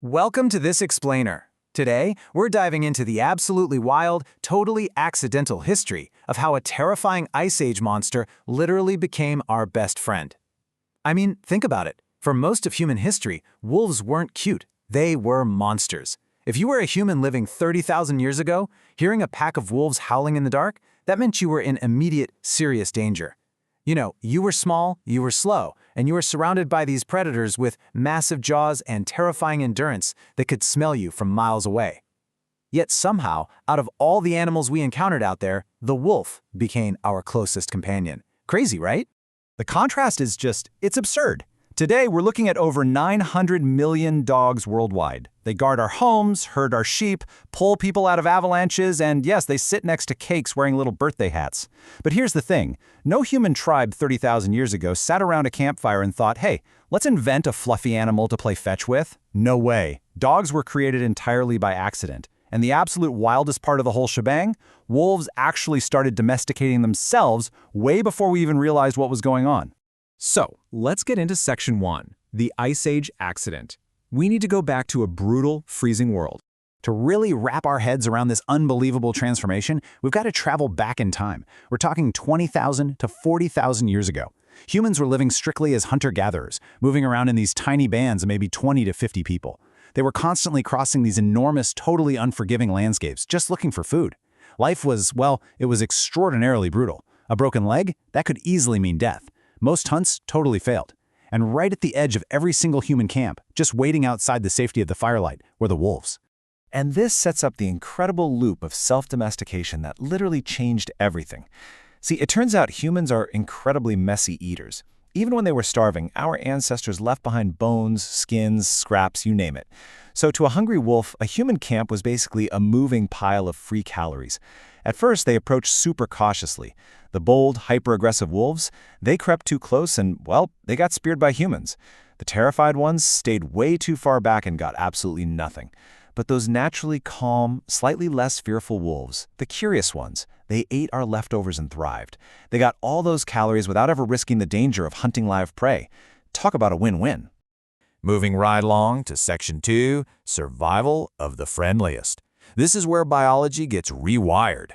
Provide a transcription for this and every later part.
Welcome to this explainer. Today, we're diving into the absolutely wild, totally accidental history of how a terrifying Ice Age monster literally became our best friend. I mean, think about it. For most of human history, wolves weren't cute. They were monsters. If you were a human living 30,000 years ago, hearing a pack of wolves howling in the dark, that meant you were in immediate, serious danger. You were small, you were slow, and you were surrounded by these predators with massive jaws and terrifying endurance that could smell you from miles away. Yet somehow, out of all the animals we encountered out there, the wolf became our closest companion. Crazy, right? The contrast is it's absurd. Today, we're looking at over 900 million dogs worldwide. They guard our homes, herd our sheep, pull people out of avalanches, and yes, they sit next to cakes wearing little birthday hats. But here's the thing. No human tribe 30,000 years ago sat around a campfire and thought, hey, let's invent a fluffy animal to play fetch with. No way. Dogs were created entirely by accident. And the absolute wildest part of the whole shebang? Wolves actually started domesticating themselves way before we even realized what was going on. So, let's get into Section 1, the Ice Age accident. We need to go back to a brutal, freezing world. To really wrap our heads around this unbelievable transformation, we've got to travel back in time. We're talking 20,000 to 40,000 years ago. Humans were living strictly as hunter-gatherers, moving around in these tiny bands of maybe 20 to 50 people. They were constantly crossing these enormous, totally unforgiving landscapes, just looking for food. Life was, it was extraordinarily brutal. A broken leg? That could easily mean death. Most hunts totally failed. And right at the edge of every single human camp, just waiting outside the safety of the firelight, were the wolves. And this sets up the incredible loop of self-domestication that literally changed everything. See, it turns out humans are incredibly messy eaters. Even when they were starving, our ancestors left behind bones, skins, scraps, you name it. So to a hungry wolf, a human camp was basically a moving pile of free calories. At first, they approached super cautiously. The bold, hyper-aggressive wolves, they crept too close and, they got speared by humans. The terrified ones stayed way too far back and got absolutely nothing. But those naturally calm, slightly less fearful wolves, the curious ones, they ate our leftovers and thrived. They got all those calories without ever risking the danger of hunting live prey. Talk about a win-win. Moving right along to Section 2, Survival of the Friendliest. This is where biology gets rewired.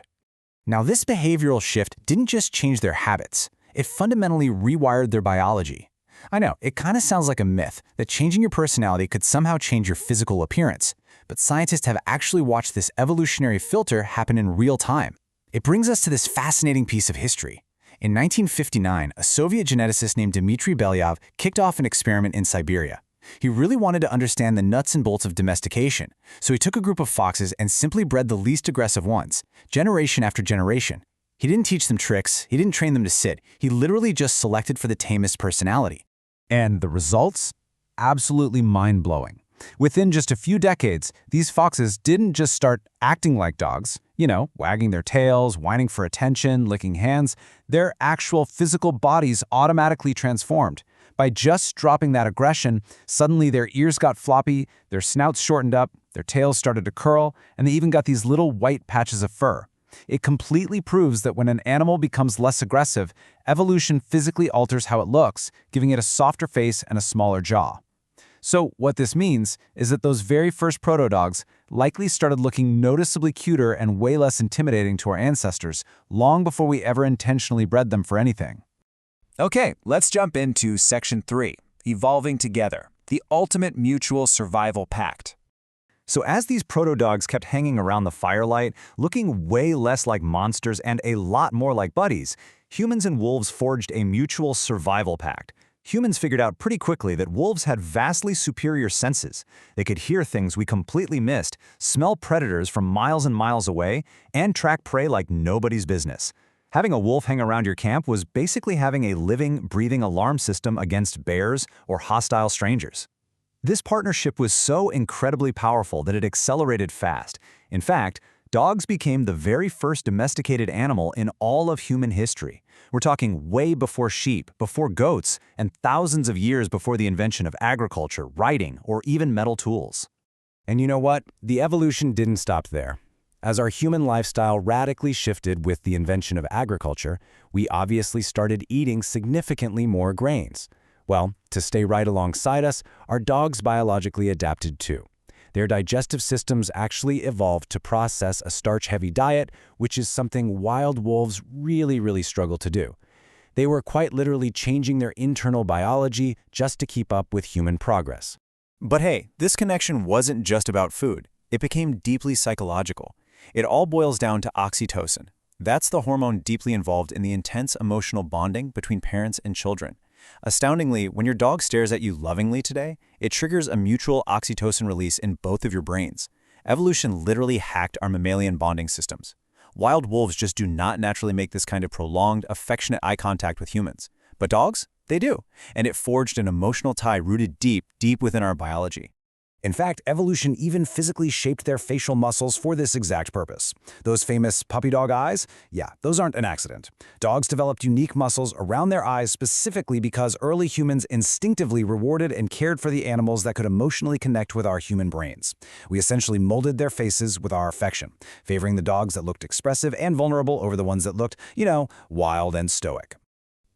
Now, this behavioral shift didn't just change their habits. It fundamentally rewired their biology. I know, it kind of sounds like a myth that changing your personality could somehow change your physical appearance. But scientists have actually watched this evolutionary filter happen in real time. It brings us to this fascinating piece of history. In 1959, a Soviet geneticist named Dmitry Belyaev kicked off an experiment in Siberia. He really wanted to understand the nuts and bolts of domestication, so he took a group of foxes and simply bred the least aggressive ones, generation after generation. He didn't teach them tricks, he didn't train them to sit, he literally just selected for the tamest personality. And the results? Absolutely mind-blowing. Within just a few decades, these foxes didn't just start acting like dogs, wagging their tails, whining for attention, licking hands. Their actual physical bodies automatically transformed. By just dropping that aggression, suddenly their ears got floppy, their snouts shortened up, their tails started to curl, and they even got these little white patches of fur. It completely proves that when an animal becomes less aggressive, evolution physically alters how it looks, giving it a softer face and a smaller jaw. So what this means is that those very first proto-dogs likely started looking noticeably cuter and way less intimidating to our ancestors long before we ever intentionally bred them for anything. Okay, let's jump into Section 3, Evolving Together, the Ultimate Mutual Survival Pact. So as these proto-dogs kept hanging around the firelight, looking way less like monsters and a lot more like buddies, humans and wolves forged a mutual survival pact. Humans figured out pretty quickly that wolves had vastly superior senses. They could hear things we completely missed, smell predators from miles and miles away, and track prey like nobody's business. Having a wolf hang around your camp was basically having a living, breathing alarm system against bears or hostile strangers. This partnership was so incredibly powerful that it accelerated fast. In fact, dogs became the very first domesticated animal in all of human history. We're talking way before sheep, before goats, and thousands of years before the invention of agriculture, writing, or even metal tools. And you know what? The evolution didn't stop there. As our human lifestyle radically shifted with the invention of agriculture, we obviously started eating significantly more grains. Well, to stay right alongside us, our dogs biologically adapted too. Their digestive systems actually evolved to process a starch-heavy diet, which is something wild wolves really struggle to do. They were quite literally changing their internal biology just to keep up with human progress. But hey, this connection wasn't just about food. It became deeply psychological. It all boils down to oxytocin. That's the hormone deeply involved in the intense emotional bonding between parents and children. Astoundingly, when your dog stares at you lovingly today, it triggers a mutual oxytocin release in both of your brains. Evolution literally hacked our mammalian bonding systems. Wild wolves just do not naturally make this kind of prolonged, affectionate eye contact with humans. But dogs, they do. And it forged an emotional tie rooted deep within our biology. In fact, evolution even physically shaped their facial muscles for this exact purpose. Those famous puppy dog eyes? Yeah, those aren't an accident. Dogs developed unique muscles around their eyes specifically because early humans instinctively rewarded and cared for the animals that could emotionally connect with our human brains. We essentially molded their faces with our affection, favoring the dogs that looked expressive and vulnerable over the ones that looked, wild and stoic.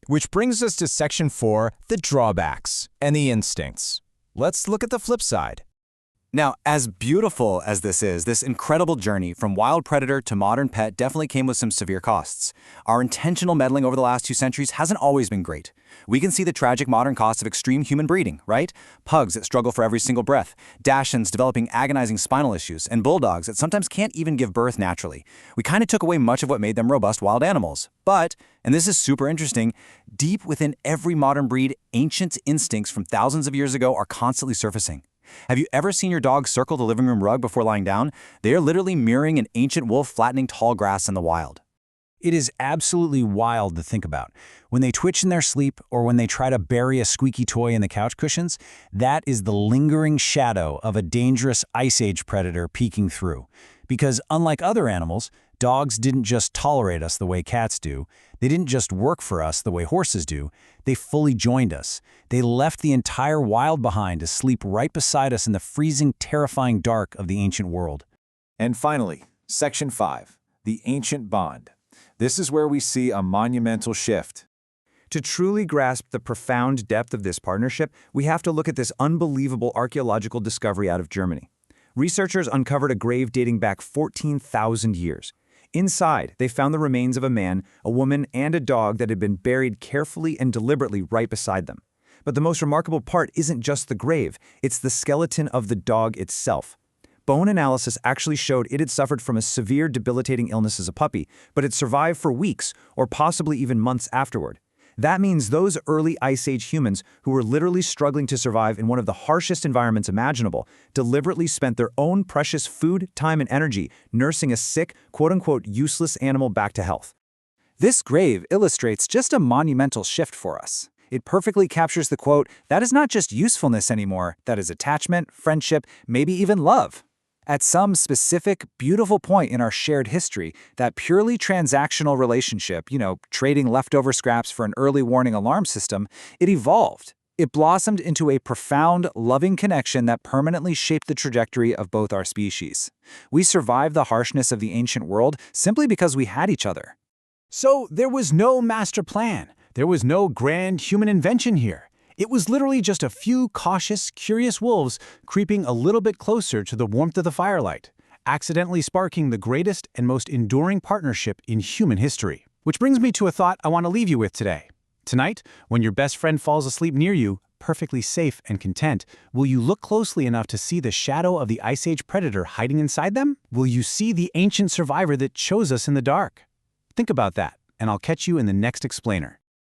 Which brings us to Section 4, the drawbacks and the instincts. Let's look at the flip side. Now, as beautiful as this incredible journey from wild predator to modern pet definitely came with some severe costs. Our intentional meddling over the last 2 centuries hasn't always been great. We can see the tragic modern cost of extreme human breeding, right? Pugs that struggle for every single breath, Dachshunds developing agonizing spinal issues, and bulldogs that sometimes can't even give birth naturally. We kind of took away much of what made them robust wild animals. But, and this is super interesting, deep within every modern breed, ancient instincts from thousands of years ago are constantly surfacing. Have you ever seen your dog circle the living room rug before lying down? They are literally mirroring an ancient wolf flattening tall grass in the wild. It is absolutely wild to think about. When they twitch in their sleep or when they try to bury a squeaky toy in the couch cushions, that is the lingering shadow of a dangerous Ice Age predator peeking through. Because unlike other animals, dogs didn't just tolerate us the way cats do. They didn't just work for us the way horses do. They fully joined us. They left the entire wild behind to sleep right beside us in the freezing, terrifying dark of the ancient world. And finally, Section 5, the ancient bond. This is where we see a monumental shift. To truly grasp the profound depth of this partnership, we have to look at this unbelievable archaeological discovery out of Germany. Researchers uncovered a grave dating back 14,000 years. Inside, they found the remains of a man, a woman, and a dog that had been buried carefully and deliberately right beside them. But the most remarkable part isn't just the grave, it's the skeleton of the dog itself. Bone analysis actually showed it had suffered from a severe debilitating illness as a puppy, but it survived for weeks or possibly even months afterward. That means those early Ice Age humans who were literally struggling to survive in one of the harshest environments imaginable deliberately spent their own precious food, time, and energy nursing a sick, quote-unquote, useless animal back to health. This grave illustrates just a monumental shift for us. It perfectly captures the quote, that is not just usefulness anymore, that is attachment, friendship, maybe even love. At some specific, beautiful point in our shared history, that purely transactional relationship, trading leftover scraps for an early warning alarm system, it evolved. It blossomed into a profound, loving connection that permanently shaped the trajectory of both our species. We survived the harshness of the ancient world simply because we had each other. So there was no master plan. There was no grand human invention here. It was literally just a few cautious, curious wolves creeping a little bit closer to the warmth of the firelight, accidentally sparking the greatest and most enduring partnership in human history. Which brings me to a thought I want to leave you with today. Tonight, when your best friend falls asleep near you, perfectly safe and content, will you look closely enough to see the shadow of the Ice Age predator hiding inside them? Will you see the ancient survivor that chose us in the dark? Think about that, and I'll catch you in the next explainer.